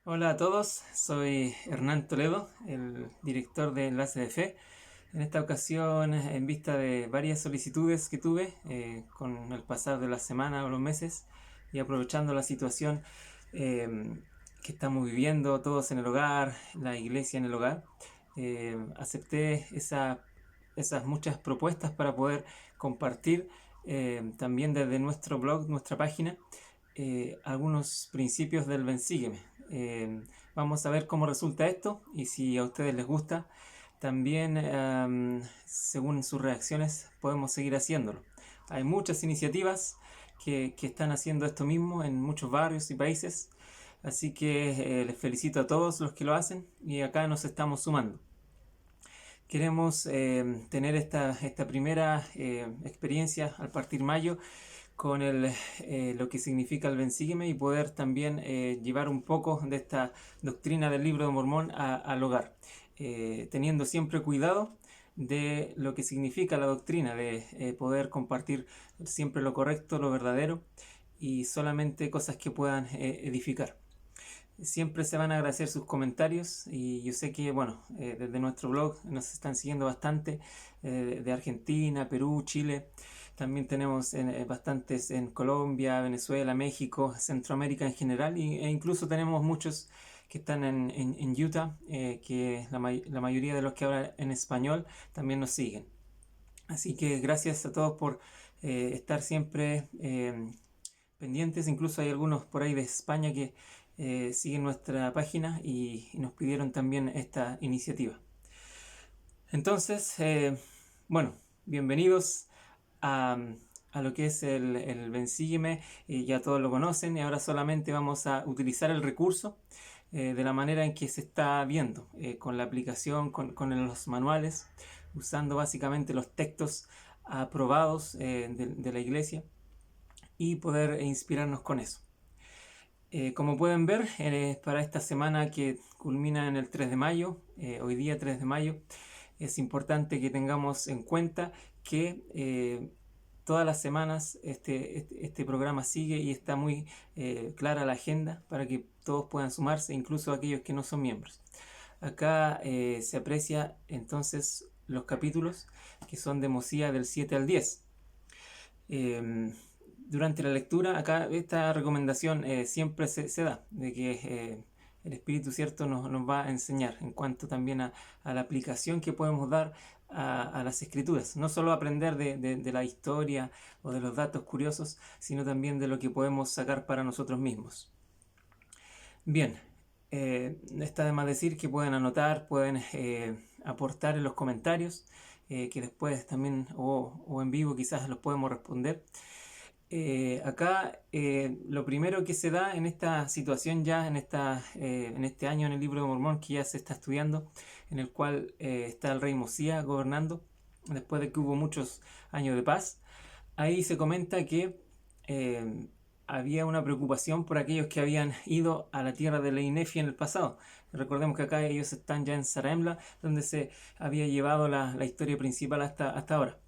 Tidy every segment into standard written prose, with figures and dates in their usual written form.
Hola a todos, soy Hernán Toledo, el director de Enlace de Fe. En esta ocasión, en vista de varias solicitudes que tuve con el pasar de la semana o los meses y aprovechando la situación eh, que estamos viviendo todos en el hogar, la iglesia en el hogar, acepté esas muchas propuestas para poder compartir también desde nuestro blog, nuestra página, algunos principios del Bensígueme. Vamos a ver cómo resulta esto y si a ustedes les gusta, también según sus reacciones podemos seguir haciéndolo. Hay muchas iniciativas que están haciendo esto mismo en muchos barrios y países, así que les felicito a todos los que lo hacen y acá nos estamos sumando. Queremos tener esta primera experiencia al partir mayo con lo que significa el Bensígueme y poder también llevar un poco de esta doctrina del libro de Mormón al hogar, teniendo siempre cuidado de lo que significa la doctrina, de poder compartir siempre lo correcto, lo verdadero y solamente cosas que puedan edificar. Siempre se van a agradecer sus comentarios y yo sé que, bueno, desde nuestro blog nos están siguiendo bastante de Argentina, Perú, Chile. También tenemos bastantes en Colombia, Venezuela, México, Centroamérica en general e incluso tenemos muchos que están en Utah, que la mayoría de los que hablan en español también nos siguen. Así que gracias a todos por estar siempre pendientes. Incluso hay algunos por ahí de España que siguen nuestra página y nos pidieron también esta iniciativa. Entonces, bueno, bienvenidos a, a lo que es el Bensígueme. Ya todos lo conocen y ahora solamente vamos a utilizar el recurso de la manera en que se está viendo, con la aplicación, con los manuales, usando básicamente los textos aprobados de la iglesia y poder inspirarnos con eso. Como pueden ver, para esta semana que culmina en el 3 de mayo, hoy día 3 de mayo, es importante que tengamos en cuenta que todas las semanas este programa sigue y está muy clara la agenda para que todos puedan sumarse, incluso aquellos que no son miembros. Acá se aprecia entonces los capítulos que son de Mosía del 7 al 10. Durante la lectura, acá esta recomendación siempre se da, de que el Espíritu Cierto nos va a enseñar en cuanto también a la aplicación que podemos dar a las Escrituras. No solo aprender de la historia o de los datos curiosos, sino también de lo que podemos sacar para nosotros mismos. Bien, está de más decir que pueden anotar, pueden aportar en los comentarios, que después también o en vivo quizás los podemos responder. Acá lo primero que se da en esta situación ya, en este año en el libro de Mormón que ya se está estudiando, en el cual está el rey Mosías gobernando, después de que hubo muchos años de paz, ahí se comenta que eh, había una preocupación por aquellos que habían ido a la tierra de Leinefi en el pasado. Recordemos que acá ellos están ya en Zaremla, donde se había llevado la historia principal hasta ahora.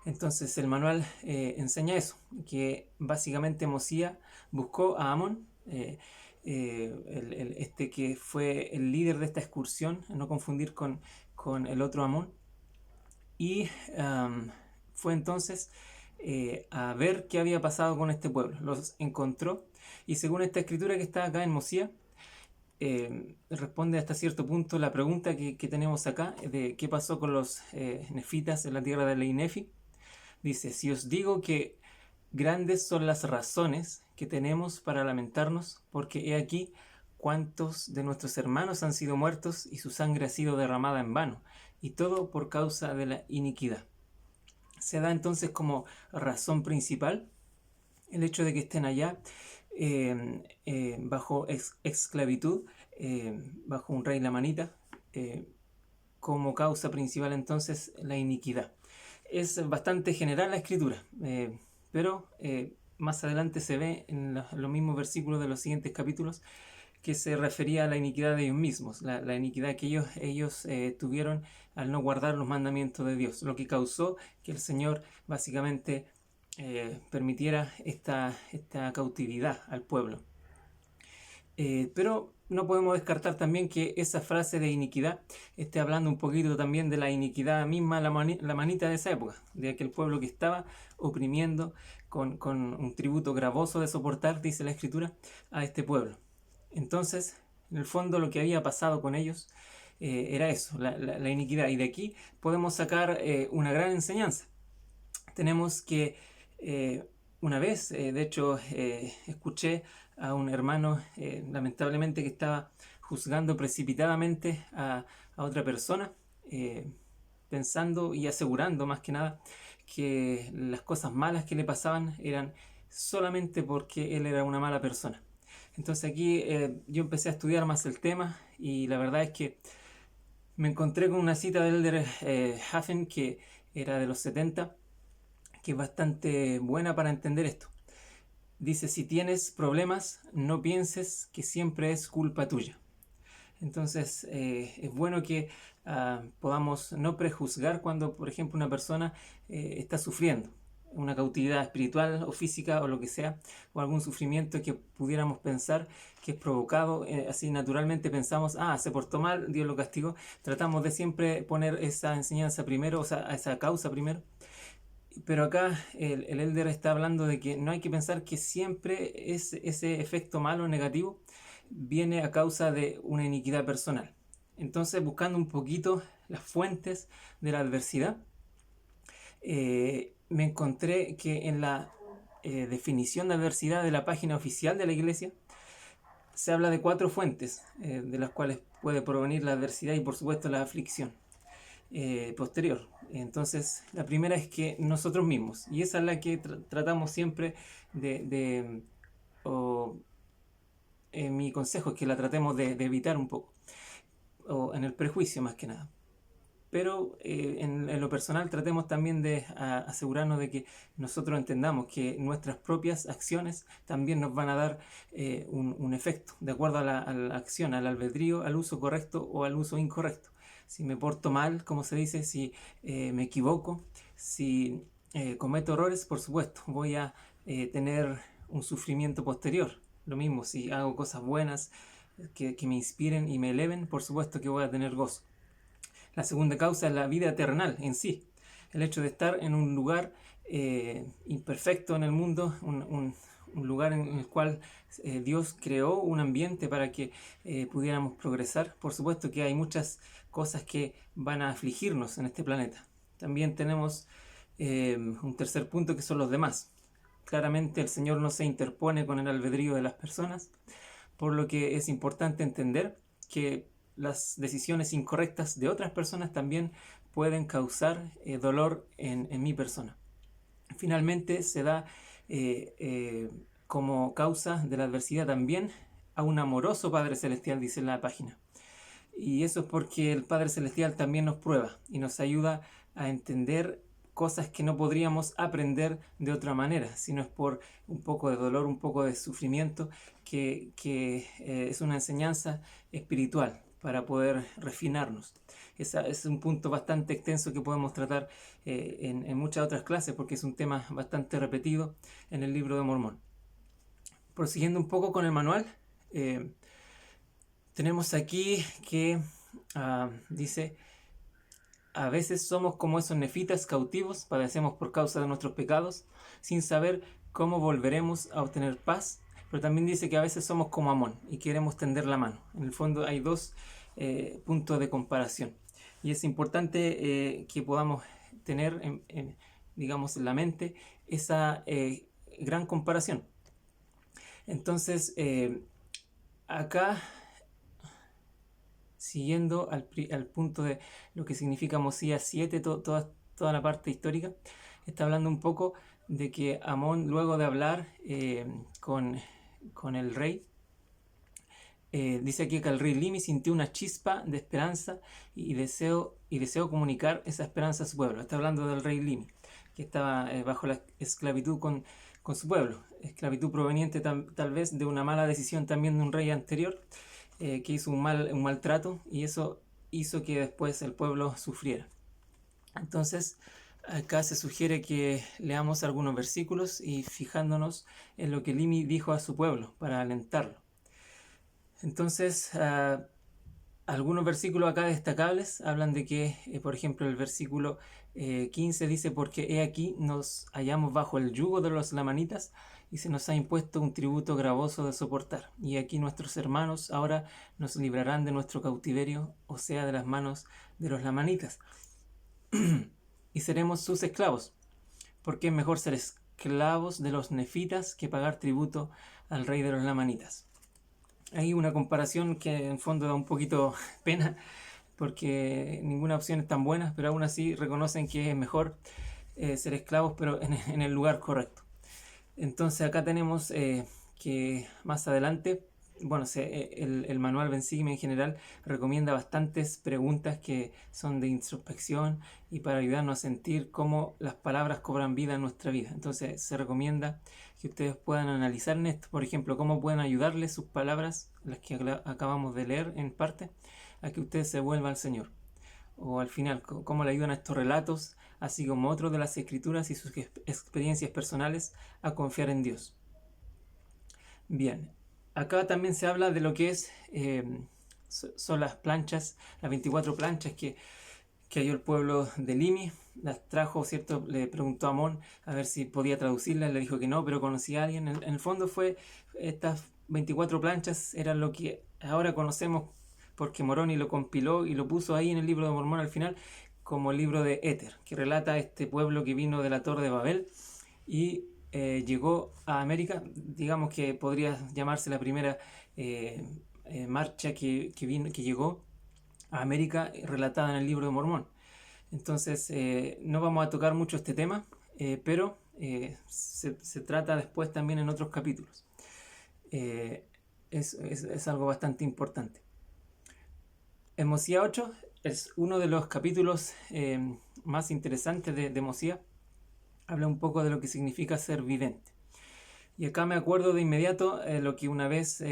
Entonces el manual enseña eso, que básicamente Mosía buscó a Amón, este que fue el líder de esta excursión, no confundir con el otro Amón, y fue entonces a ver qué había pasado con este pueblo. Los encontró y según esta escritura que está acá en Mosía, responde hasta cierto punto la pregunta que tenemos acá de qué pasó con los nefitas en la tierra de Leinefi. Dice, si os digo que grandes son las razones que tenemos para lamentarnos, porque he aquí cuántos de nuestros hermanos han sido muertos y su sangre ha sido derramada en vano, y todo por causa de la iniquidad. Se da entonces como razón principal el hecho de que estén allá bajo esclavitud, bajo un rey lamanita, como causa principal entonces la iniquidad. Es bastante general la escritura, pero más adelante se ve en los mismos versículos de los siguientes capítulos que se refería a la iniquidad de ellos mismos, la iniquidad que ellos tuvieron al no guardar los mandamientos de Dios, lo que causó que el Señor básicamente permitiera esta cautividad al pueblo. Pero no podemos descartar también que esa frase de iniquidad esté hablando un poquito también de la iniquidad misma, la manita de esa época, de aquel pueblo que estaba oprimiendo con un tributo gravoso de soportar, dice la Escritura, a este pueblo. Entonces, en el fondo lo que había pasado con ellos era eso, la iniquidad. Y de aquí podemos sacar una gran enseñanza. Tenemos que una vez, de hecho, escuché a un hermano, lamentablemente, que estaba juzgando precipitadamente a otra persona, pensando y asegurando más que nada que las cosas malas que le pasaban eran solamente porque él era una mala persona. Entonces aquí yo empecé a estudiar más el tema y la verdad es que me encontré con una cita del Elder Hafen, que era de los 70, que es bastante buena para entender esto. Dice: si tienes problemas, no pienses que siempre es culpa tuya. Entonces es bueno que podamos no prejuzgar cuando, por ejemplo, una persona está sufriendo una cautividad espiritual o física o lo que sea, o algún sufrimiento que pudiéramos pensar que es provocado, así naturalmente pensamos, se portó mal, Dios lo castigó. Tratamos de siempre poner esa enseñanza primero, o sea, esa causa primero. Pero acá el Elder está hablando de que no hay que pensar que siempre ese efecto malo o negativo viene a causa de una iniquidad personal. Entonces, buscando un poquito las fuentes de la adversidad, me encontré que en la definición de adversidad de la página oficial de la Iglesia se habla de 4 fuentes de las cuales puede provenir la adversidad y, por supuesto, la aflicción posterior. Entonces, la primera es que nosotros mismos, y esa es la que tratamos siempre mi consejo es que la tratemos de evitar un poco, o en el prejuicio más que nada. Pero en lo personal tratemos también de asegurarnos de que nosotros entendamos que nuestras propias acciones también nos van a dar un efecto, de acuerdo a la acción, al albedrío, al uso correcto o al uso incorrecto. Si me porto mal, como se dice, si me equivoco, si cometo errores, por supuesto, voy a tener un sufrimiento posterior. Lo mismo, si hago cosas buenas que me inspiren y me eleven, por supuesto que voy a tener gozo. La segunda causa es la vida terrenal en sí. El hecho de estar en un lugar imperfecto en el mundo, un lugar en el cual Dios creó un ambiente para que pudiéramos progresar. Por supuesto que hay muchas cosas que van a afligirnos en este planeta. También tenemos un tercer punto, que son los demás. Claramente el Señor no se interpone con el albedrío de las personas, por lo que es importante entender que las decisiones incorrectas de otras personas también pueden causar dolor en mi persona. Finalmente se da como causa de la adversidad también a un amoroso Padre Celestial, dice en la página. Y eso es porque el Padre Celestial también nos prueba y nos ayuda a entender cosas que no podríamos aprender de otra manera, sino es por un poco de dolor, un poco de sufrimiento, que es una enseñanza espiritual para poder refinarnos. Ese es un punto bastante extenso que podemos tratar en muchas otras clases, porque es un tema bastante repetido en el libro de Mormón. Prosiguiendo un poco con el manual, tenemos aquí que dice: a veces somos como esos nefitas cautivos, padecemos por causa de nuestros pecados, sin saber cómo volveremos a obtener paz. Pero también dice que a veces somos como Amón y queremos tender la mano. En el fondo hay dos puntos de comparación. Y es importante que podamos tener, digamos, en la mente esa gran comparación. Entonces, acá, siguiendo al punto de lo que significa Mosías 7, toda la parte histórica, está hablando un poco de que Amón, luego de hablar con el rey, dice aquí que el rey Limi sintió una chispa de esperanza y deseó comunicar esa esperanza a su pueblo. Está hablando del rey Limi, que estaba bajo la esclavitud con su pueblo, esclavitud proveniente tal vez de una mala decisión también de un rey anterior, que hizo un maltrato, y eso hizo que después el pueblo sufriera. Entonces, acá se sugiere que leamos algunos versículos y fijándonos en lo que Limi dijo a su pueblo para alentarlo. Entonces, algunos versículos acá destacables hablan de que, por ejemplo, el versículo 15 dice: porque he aquí nos hallamos bajo el yugo de los lamanitas y se nos ha impuesto un tributo gravoso de soportar. Y aquí nuestros hermanos ahora nos librarán de nuestro cautiverio, o sea, de las manos de los lamanitas, y seremos sus esclavos, porque es mejor ser esclavos de los nefitas que pagar tributo al rey de los lamanitas. Hay una comparación que en fondo da un poquito pena, porque ninguna opción es tan buena, pero aún así reconocen que es mejor ser esclavos, pero en el lugar correcto. Entonces acá tenemos que más adelante, bueno, el manual Bensigme en general recomienda bastantes preguntas que son de introspección y para ayudarnos a sentir cómo las palabras cobran vida en nuestra vida. Entonces se recomienda que ustedes puedan analizar en esto, por ejemplo, cómo pueden ayudarles sus palabras, las que acabamos de leer en parte, a que ustedes se vuelvan al Señor. O al final, cómo le ayudan a estos relatos, así como otros de las escrituras y sus experiencias personales, a confiar en Dios. Bien, acá también se habla de lo que son las planchas, las 24 planchas que halló el pueblo de Limi. Las trajo, ¿cierto? Le preguntó a Amón a ver si podía traducirlas, le dijo que no, pero conocía a alguien. En el fondo estas 24 planchas eran lo que ahora conocemos porque Moroni lo compiló y lo puso ahí en el libro de Mormón al final como el libro de Éter, que relata a este pueblo que vino de la Torre de Babel y llegó a América. Digamos que podría llamarse la primera marcha que llegó a América, relatada en el libro de Mormón. Entonces, no vamos a tocar mucho este tema, pero se trata después también en otros capítulos. Es algo bastante importante. En Mosía 8 es uno de los capítulos más interesantes de Mosía. Habla un poco de lo que significa ser vidente. Y acá me acuerdo de inmediato lo que una vez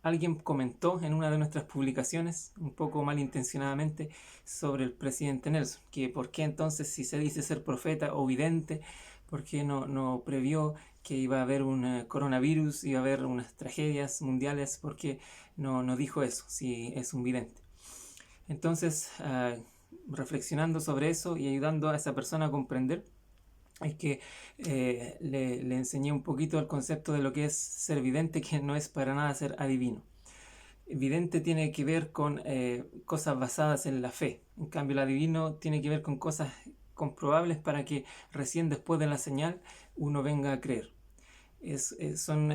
alguien comentó en una de nuestras publicaciones, un poco malintencionadamente, sobre el presidente Nelson, que por qué entonces, si se dice ser profeta o vidente, por qué no previó que iba a haber un coronavirus, iba a haber unas tragedias mundiales, por qué no dijo eso, si es un vidente. Entonces, reflexionando sobre eso y ayudando a esa persona a comprender, es que le enseñé un poquito el concepto de lo que es ser vidente, que no es para nada ser adivino. Vidente tiene que ver con cosas basadas en la fe. En cambio, el adivino tiene que ver con cosas comprobables para que recién después de la señal uno venga a creer. Son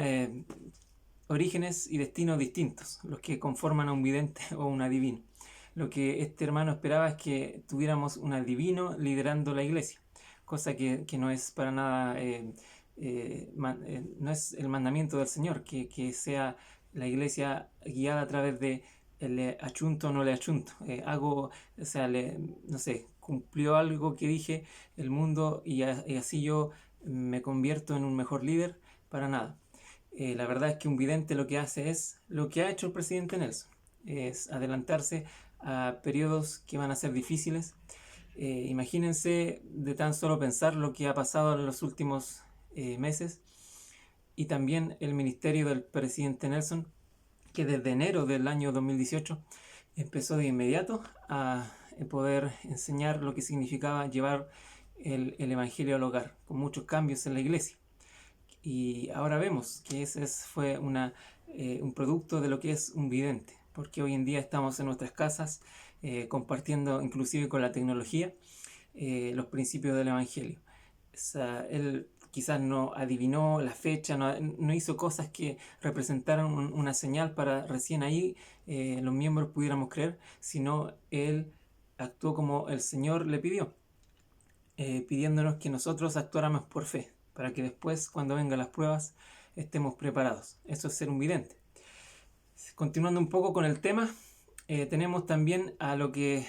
orígenes y destinos distintos los que conforman a un vidente o un adivino. Lo que este hermano esperaba es que tuviéramos un adivino liderando la iglesia, cosa que no es para nada, no es el mandamiento del Señor, que sea la iglesia guiada a través de el achunto o no le achunto. O sea, no sé, cumplió algo que dije el mundo y así yo me convierto en un mejor líder, para nada. La verdad es que un vidente lo que hace es lo que ha hecho el presidente Nelson, es adelantarse a periodos que van a ser difíciles. Imagínense de tan solo pensar lo que ha pasado en los últimos meses y también el ministerio del presidente Nelson, que desde enero del año 2018 empezó de inmediato a poder enseñar lo que significaba llevar el evangelio al hogar, con muchos cambios en la iglesia. Y ahora vemos que ese fue un producto de lo que es un vidente, porque hoy en día estamos en nuestras casas compartiendo inclusive con la tecnología los principios del evangelio. Él quizás no adivinó la fecha, no hizo cosas que representaran una señal para recién ahí los miembros pudiéramos creer, sino él actuó como el Señor le pidió, pidiéndonos que nosotros actuáramos por fe, para que después, cuando vengan las pruebas, estemos preparados. Eso es ser un vidente. Continuando un poco con el tema, tenemos también a lo que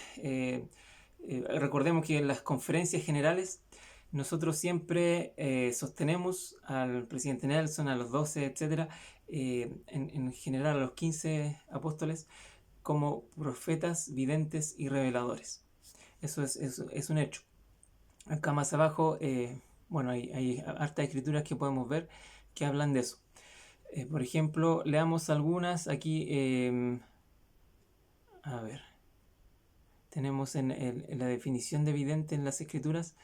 recordemos que en las conferencias generales nosotros siempre sostenemos al presidente Nelson, a los 12, etcétera, en general a los 15 apóstoles, como profetas, videntes y reveladores. Eso es un hecho. Acá más abajo, bueno, hay hartas escrituras que podemos ver que hablan de eso. Por ejemplo, leamos algunas aquí. A ver, tenemos en la definición de vidente en las Escrituras,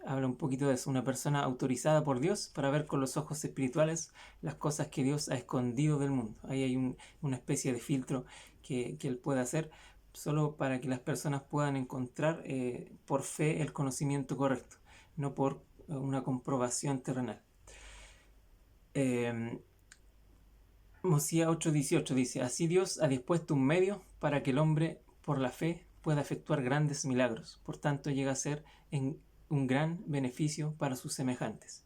habla un poquito de eso, una persona autorizada por Dios para ver con los ojos espirituales las cosas que Dios ha escondido del mundo. Ahí hay una especie de filtro que él puede hacer solo para que las personas puedan encontrar por fe el conocimiento correcto, no por una comprobación terrenal. Mosía 8:18 dice: así Dios ha dispuesto un medio para que el hombre por la fe pueda efectuar grandes milagros, por tanto llega a ser un gran beneficio para sus semejantes.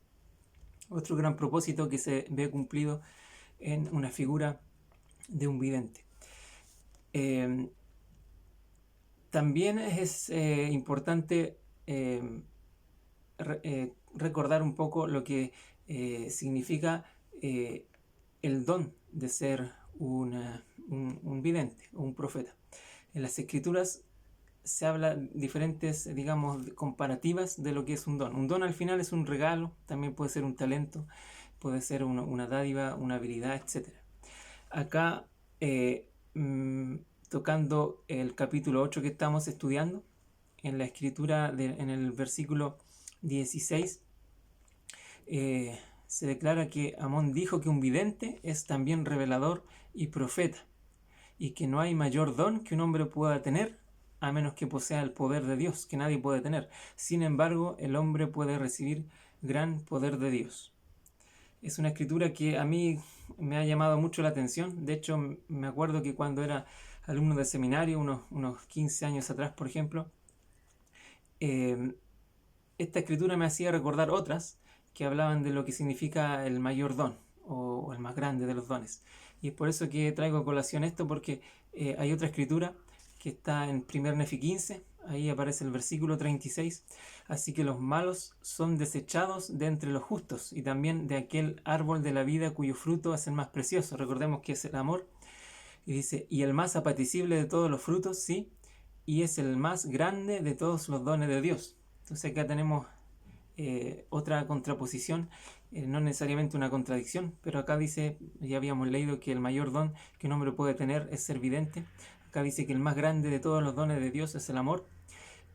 Otro gran propósito que se ve cumplido en una figura de un vidente. También es importante recordar un poco lo que significa el don de ser un vidente o un profeta. En las Escrituras se habla diferentes, digamos, comparativas de lo que es un don. Un don al final es un regalo, también puede ser un talento, puede ser una dádiva, una habilidad, etc. Acá, tocando el capítulo 8 que estamos estudiando, en la Escritura, en el versículo 16, se declara que Amón dijo que un vidente es también revelador y profeta, y que no hay mayor don que un hombre pueda tener a menos que posea el poder de Dios, que nadie puede tener. Sin embargo, el hombre puede recibir gran poder de Dios. Es una escritura que a mí me ha llamado mucho la atención. De hecho, me acuerdo que cuando era alumno de seminario, unos 15 años atrás, por ejemplo, esta escritura me hacía recordar otras que hablaban de lo que significa el mayor don o el más grande de los dones. Y es por eso que traigo a colación esto, porque hay otra escritura que está en 1 Nefi 15, ahí aparece el versículo 36, así que los malos son desechados de entre los justos y también de aquel árbol de la vida cuyo fruto es el más precioso. Recordemos que es el amor. Y dice, y el más apetecible de todos los frutos, sí, y es el más grande de todos los dones de Dios. Entonces acá tenemos otra contraposición, no necesariamente una contradicción, pero acá dice, ya habíamos leído que el mayor don que un hombre puede tener es ser vidente. Acá dice que el más grande de todos los dones de Dios es el amor.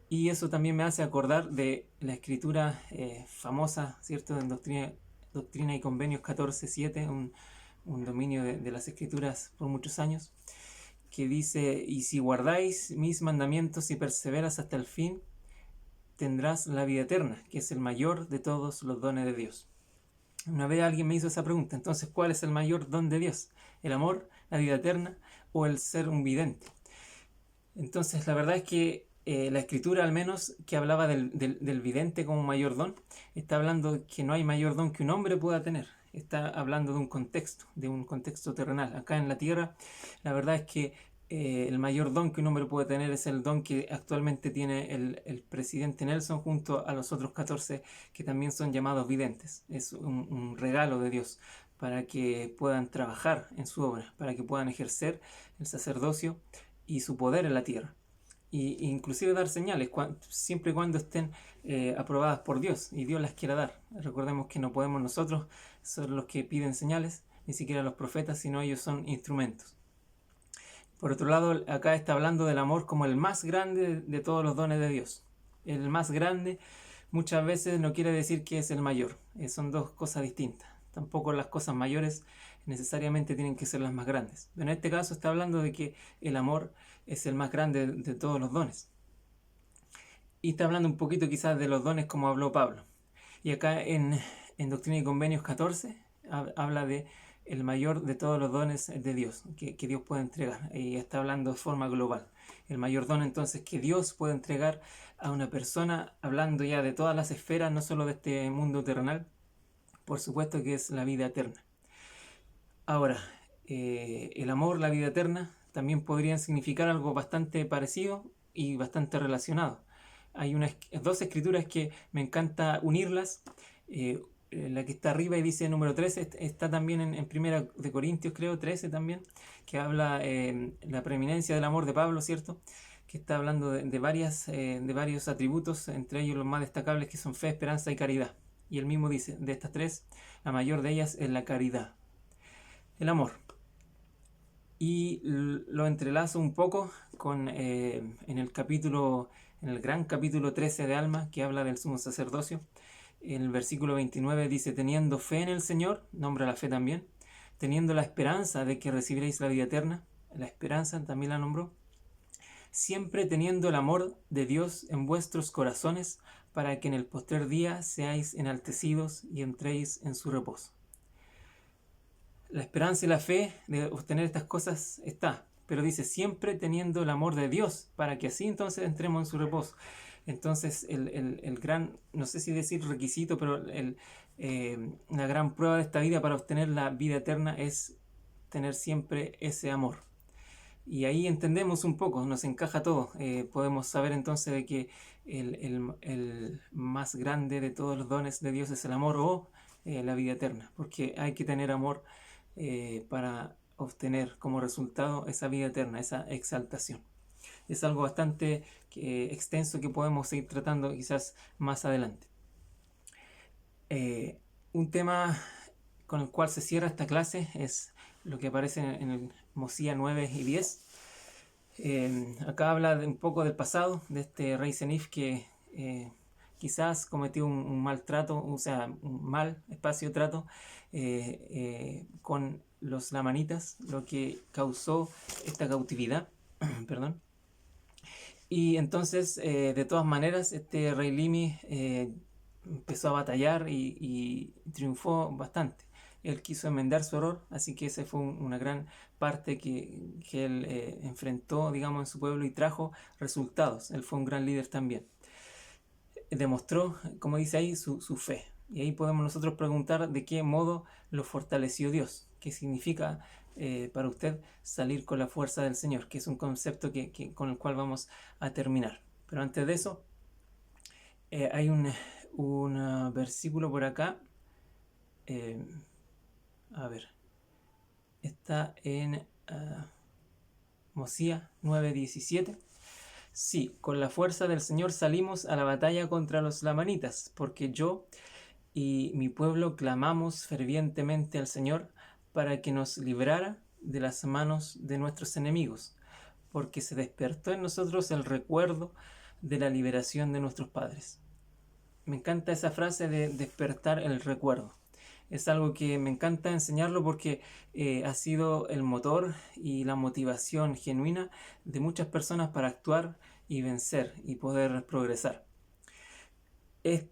Y eso también me hace acordar de la escritura famosa, ¿cierto?, en Doctrina y Convenios 14:7, un dominio de las escrituras por muchos años, que dice, y si guardáis mis mandamientos y perseveras hasta el fin, tendrás la vida eterna, que es el mayor de todos los dones de Dios. Una vez alguien me hizo esa pregunta, entonces, ¿cuál es el mayor don de Dios? ¿El amor, la vida eterna o el ser un vidente? Entonces, la verdad es que la escritura, al menos, que hablaba del vidente como mayor don, está hablando que no hay mayor don que un hombre pueda tener. Está hablando de un contexto terrenal. Acá en la tierra, la verdad es que el mayor don que un hombre puede tener es el don que actualmente tiene el presidente Nelson junto a los otros 14 que también son llamados videntes. Es un regalo de Dios para que puedan trabajar en su obra, para que puedan ejercer el sacerdocio y su poder en la tierra. Y inclusive dar señales, siempre y cuando estén aprobadas por Dios y Dios las quiera dar. Recordemos que no podemos nosotros ser los que piden señales, ni siquiera los profetas, sino ellos son instrumentos. Por otro lado, acá está hablando del amor como el más grande de todos los dones de Dios. El más grande muchas veces no quiere decir que es el mayor. Son dos cosas distintas. Tampoco las cosas mayores necesariamente tienen que ser las más grandes. Pero en este caso está hablando de que el amor es el más grande de todos los dones. Y está hablando un poquito quizás de los dones como habló Pablo. Y acá en Doctrina y Convenios 14 habla de el mayor de todos los dones de Dios, que Dios puede entregar. Y está hablando de forma global. El mayor don entonces que Dios puede entregar a una persona, hablando ya de todas las esferas, no solo de este mundo terrenal, por supuesto que es la vida eterna. Ahora, el amor, la vida eterna, también podrían significar algo bastante parecido y bastante relacionado. Hay dos escrituras que me encanta unirlas. La que está arriba y dice número 13, está también en 1 de Corintios, creo, 13 también, que habla la preeminencia del amor de Pablo, ¿cierto? Que está hablando de varios atributos, entre ellos los más destacables que son fe, esperanza y caridad. Y él mismo dice, de estas tres, la mayor de ellas es la caridad. el amor. Y lo entrelazo un poco con en el gran capítulo 13 de Alma, que habla del sumo sacerdocio. El versículo 29 dice: teniendo fe en el Señor, nombra la fe también, teniendo la esperanza de que recibiréis la vida eterna, la esperanza también la nombró, siempre teniendo el amor de Dios en vuestros corazones, para que en el postrer día seáis enaltecidos y entréis en su reposo. La esperanza y la fe de obtener estas cosas está, pero dice siempre teniendo el amor de Dios, para que así entonces entremos en su reposo. Entonces el gran, no sé si decir requisito, pero la gran prueba de esta vida para obtener la vida eterna es tener siempre ese amor. Y ahí entendemos un poco, nos encaja todo. Podemos saber entonces de que el más grande de todos los dones de Dios es el amor o la vida eterna, porque hay que tener amor para obtener como resultado esa vida eterna, esa exaltación. Es algo bastante extenso que podemos seguir tratando quizás más adelante. Un tema con el cual se cierra esta clase es lo que aparece en el Mosía 9 y 10. Acá habla un poco del pasado de este rey Senif que quizás cometió un maltrato, o sea, un mal espacio trato con los lamanitas, lo que causó esta cautividad. Perdón. Y entonces, de todas maneras, este rey Limi empezó a batallar y triunfó bastante. Él quiso enmendar su error, así que esa fue una gran parte que él enfrentó, digamos, en su pueblo y trajo resultados. Él fue un gran líder también. Demostró, como dice ahí, su fe. Y ahí podemos nosotros preguntar de qué modo lo fortaleció Dios. ¿Qué significa para usted salir con la fuerza del Señor? Que es un concepto con el cual vamos a terminar. Pero antes de eso, hay un versículo por acá. A ver. Está en Mosía 9:17. Sí, con la fuerza del Señor salimos a la batalla contra los lamanitas, porque yo y mi pueblo clamamos fervientemente al Señor para que nos librara de las manos de nuestros enemigos, porque se despertó en nosotros el recuerdo de la liberación de nuestros padres. Me encanta esa frase de despertar el recuerdo. Es algo que me encanta enseñarlo porque ha sido el motor y la motivación genuina de muchas personas para actuar y vencer y poder progresar.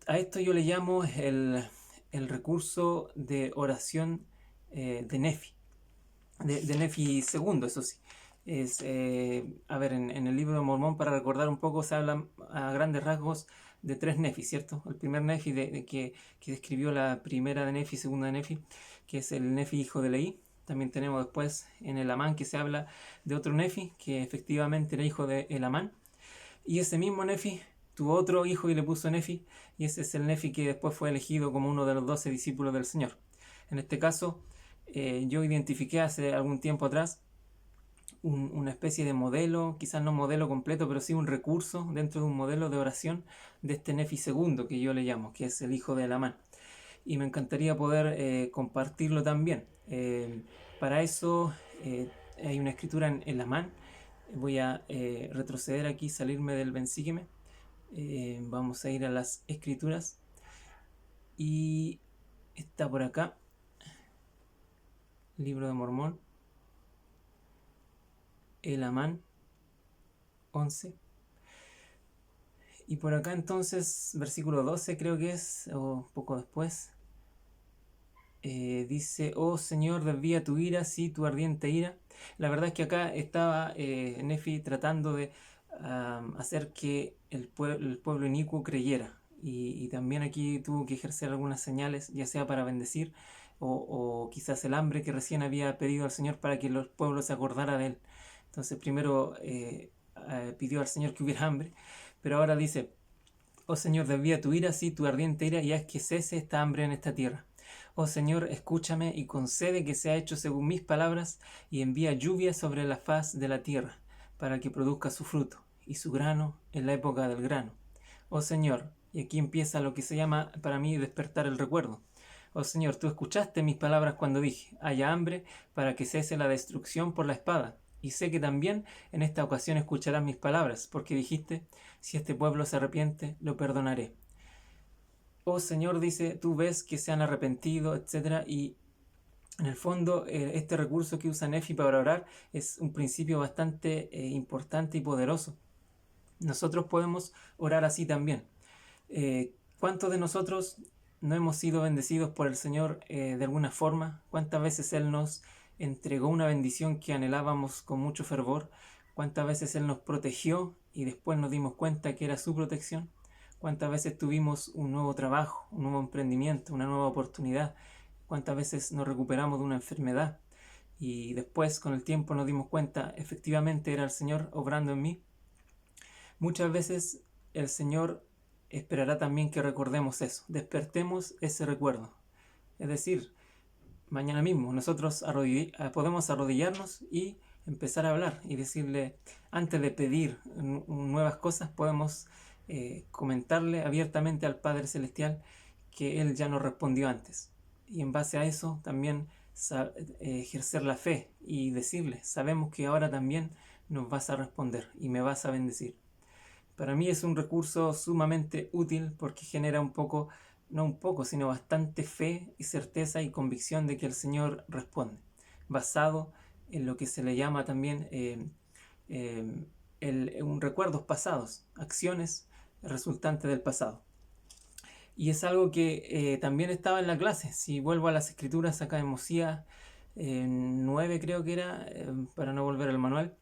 A esto yo le llamo el recurso de oración de Nefi, de Nefi II, eso sí. A ver, en el libro de Mormón, para recordar un poco, se habla a grandes rasgos de tres Nefi, ¿cierto? El primer Nefi que describió la primera de Nefi, segunda de Nefi, que es el Nefi hijo de Leí. También tenemos después en el Amán que se habla de otro Nefi, que efectivamente era hijo de Elamán. Y ese mismo Nefi tuvo otro hijo y le puso Nefi, y ese es el Nefi que después fue elegido como uno de los 12 discípulos del Señor. En este caso, yo identifiqué hace algún tiempo atrás una especie de modelo, quizás no modelo completo, pero sí un recurso dentro de un modelo de oración de este Nefi segundo que yo le llamo, que es el hijo de Elamán. Y me encantaría poder compartirlo también. Para eso hay una escritura en Elamán. Voy a retroceder aquí, salirme del Bensígueme. Vamos a ir a las escrituras. Y está por acá. Libro de Mormón. Elamán 11. Y por acá entonces, versículo 12 creo que es, o poco después. Dice: oh Señor, desvía tu ira, sí, tu ardiente ira. La verdad es que acá estaba Nefi tratando de hacer que el pueblo inicuo creyera. Y también aquí tuvo que ejercer algunas señales, ya sea para bendecir o quizás el hambre que recién había pedido al Señor para que los pueblos se acordaran de él. Entonces primero pidió al Señor que hubiera hambre, pero ahora dice: oh Señor, desvía tu ira, sí, tu ardiente ira, y haz que cese esta hambre en esta tierra. Oh Señor, escúchame y concede que sea hecho según mis palabras, y envía lluvia sobre la faz de la tierra, para que produzca su fruto y su grano en la época del grano. Oh Señor, y aquí empieza lo que se llama para mí despertar el recuerdo. Oh Señor, tú escuchaste mis palabras cuando dije, haya hambre para que cese la destrucción por la espada. Y sé que también en esta ocasión escucharás mis palabras, porque dijiste, si este pueblo se arrepiente, lo perdonaré. Oh Señor, dice, tú ves que se han arrepentido, etc. Y en el fondo, este recurso que usa Nefi para orar es un principio bastante importante y poderoso. Nosotros podemos orar así también. ¿Cuántos de nosotros no hemos sido bendecidos por el Señor de alguna forma? ¿Cuántas veces Él nos entregó una bendición que anhelábamos con mucho fervor? ¿Cuántas veces Él nos protegió y después nos dimos cuenta que era su protección? ¿Cuántas veces tuvimos un nuevo trabajo, un nuevo emprendimiento, una nueva oportunidad? ¿Cuántas veces nos recuperamos de una enfermedad? Y después, con el tiempo, nos dimos cuenta, efectivamente era el Señor obrando en mí. Muchas veces el Señor esperará también que recordemos eso, despertemos ese recuerdo. Es decir, mañana mismo nosotros podemos arrodillarnos y empezar a hablar y decirle, antes de pedir nuevas cosas, podemos comentarle abiertamente al Padre Celestial que Él ya nos respondió antes. Y en base a eso también ejercer la fe y decirle, sabemos que ahora también nos vas a responder y me vas a bendecir. Para mí es un recurso sumamente útil porque genera un poco, no un poco, sino bastante fe y certeza y convicción de que el Señor responde, basado en lo que se le llama también recuerdos pasados, acciones resultantes del pasado. Y es algo que también estaba en la clase. Si vuelvo a las escrituras acá en Mosías 9 creo que era, para no volver al manual,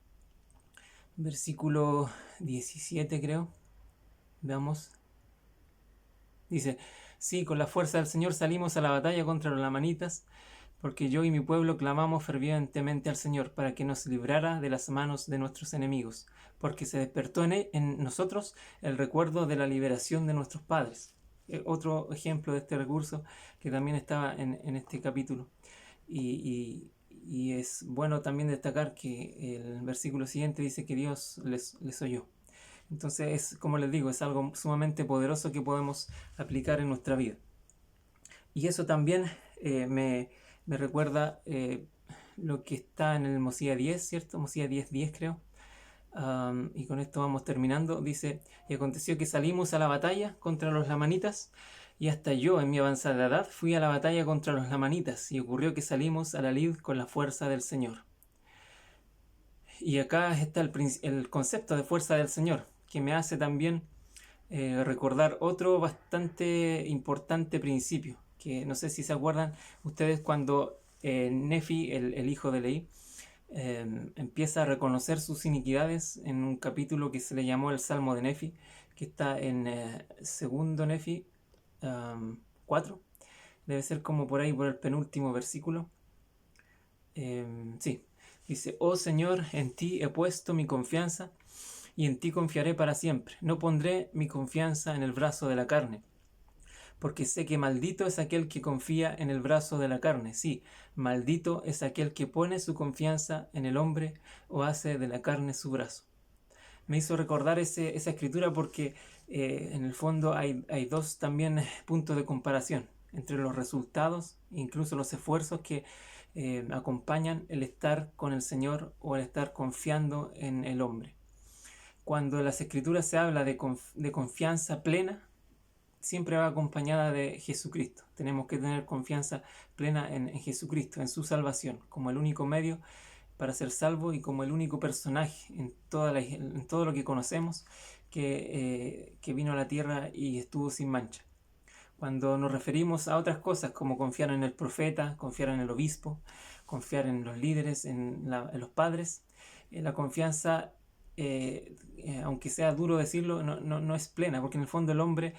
versículo 17 creo, veamos, dice, sí, con la fuerza del Señor salimos a la batalla contra los lamanitas, porque yo y mi pueblo clamamos fervientemente al Señor para que nos librara de las manos de nuestros enemigos, porque se despertó en nosotros el recuerdo de la liberación de nuestros padres. Otro ejemplo de este recurso que también estaba en este capítulo. Y es bueno también destacar que el versículo siguiente dice que Dios les oyó. Entonces, como les digo, es algo sumamente poderoso que podemos aplicar en nuestra vida. Y eso también me recuerda lo que está en el Mosías 10, ¿cierto? Mosías 10:10 creo. Y con esto vamos terminando. Dice, y aconteció que salimos a la batalla contra los lamanitas, y hasta yo en mi avanzada edad fui a la batalla contra los lamanitas, y ocurrió que salimos a la lid con la fuerza del Señor. Y acá está el concepto de fuerza del Señor, que me hace también recordar otro bastante importante principio, que no sé si se acuerdan ustedes cuando Nefi, el hijo de Leí, empieza a reconocer sus iniquidades en un capítulo que se le llamó el Salmo de Nefi, que está en segundo Nefi 4, debe ser como por ahí por el penúltimo versículo. Sí, dice, oh Señor, en ti he puesto mi confianza y en ti confiaré para siempre. No pondré mi confianza en el brazo de la carne, porque sé que maldito es aquel que confía en el brazo de la carne. Sí, maldito es aquel que pone su confianza en el hombre o hace de la carne su brazo. Me hizo recordar esa escritura porque en el fondo hay dos también puntos de comparación entre los resultados, incluso los esfuerzos que acompañan el estar con el Señor o el estar confiando en el hombre. Cuando en las escrituras se habla de confianza plena, siempre va acompañada de Jesucristo. Tenemos que tener confianza plena en Jesucristo, en su salvación, como el único medio para ser salvo y como el único personaje en todo lo que conocemos que vino a la tierra y estuvo sin mancha. Cuando nos referimos a otras cosas como confiar en el profeta, confiar en el obispo, confiar en los líderes, en los padres, la confianza, aunque sea duro decirlo, no es plena, porque en el fondo el hombre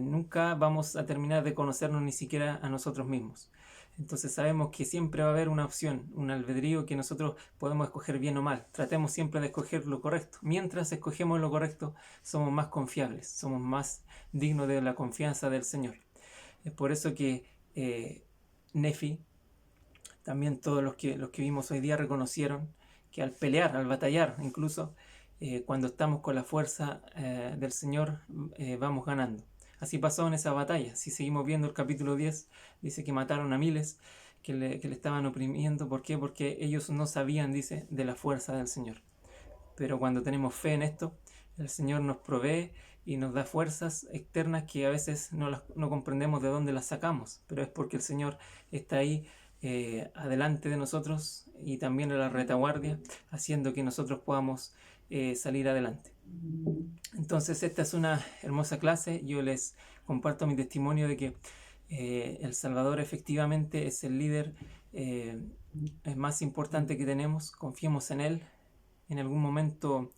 nunca vamos a terminar de conocernos ni siquiera a nosotros mismos. Entonces sabemos que siempre va a haber una opción, un albedrío que nosotros podemos escoger bien o mal. Tratemos siempre de escoger lo correcto. Mientras escogemos lo correcto, somos más confiables, somos más dignos de la confianza del Señor. Es por eso que Nefi, también todos los que vimos hoy día reconocieron que al pelear, al batallar, incluso cuando estamos con la fuerza del Señor, vamos ganando. así pasó en esa batalla. Si seguimos viendo el capítulo 10, dice que mataron a miles, que le estaban oprimiendo. ¿Por qué? Porque ellos no sabían, dice, de la fuerza del Señor. Pero cuando tenemos fe en esto, el Señor nos provee y nos da fuerzas externas que a veces no comprendemos de dónde las sacamos, pero es porque el Señor está ahí adelante de nosotros y también en la retaguardia, haciendo que nosotros podamos salir adelante. Entonces esta es una hermosa clase. Yo les comparto mi testimonio de que El Salvador efectivamente es el líder más importante que tenemos. Confiemos en Él. En algún momento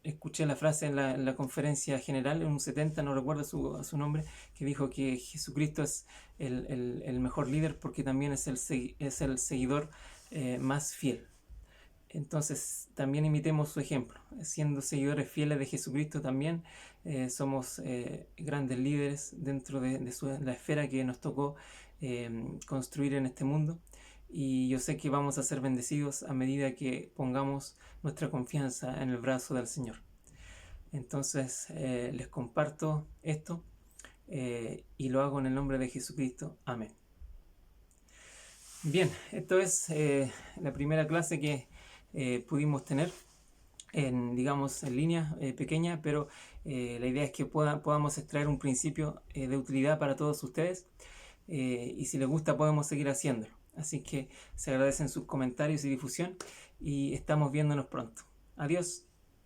escuché la frase en la conferencia general, en un 70, no recuerdo su nombre, que dijo que Jesucristo es el mejor líder porque también es el seguidor más fiel. Entonces también imitemos su ejemplo. Siendo seguidores fieles de Jesucristo también somos grandes líderes dentro de la esfera que nos tocó construir en este mundo. Y yo sé que vamos a ser bendecidos a medida que pongamos nuestra confianza en el brazo del Señor. Entonces les comparto esto y lo hago en el nombre de Jesucristo. Amén. Bien, esto es la primera clase que pudimos tener digamos, en línea pequeña, pero la idea es que podamos extraer un principio de utilidad para todos ustedes y si les gusta podemos seguir haciéndolo. Así que se agradecen sus comentarios y difusión y estamos viéndonos pronto. Adiós.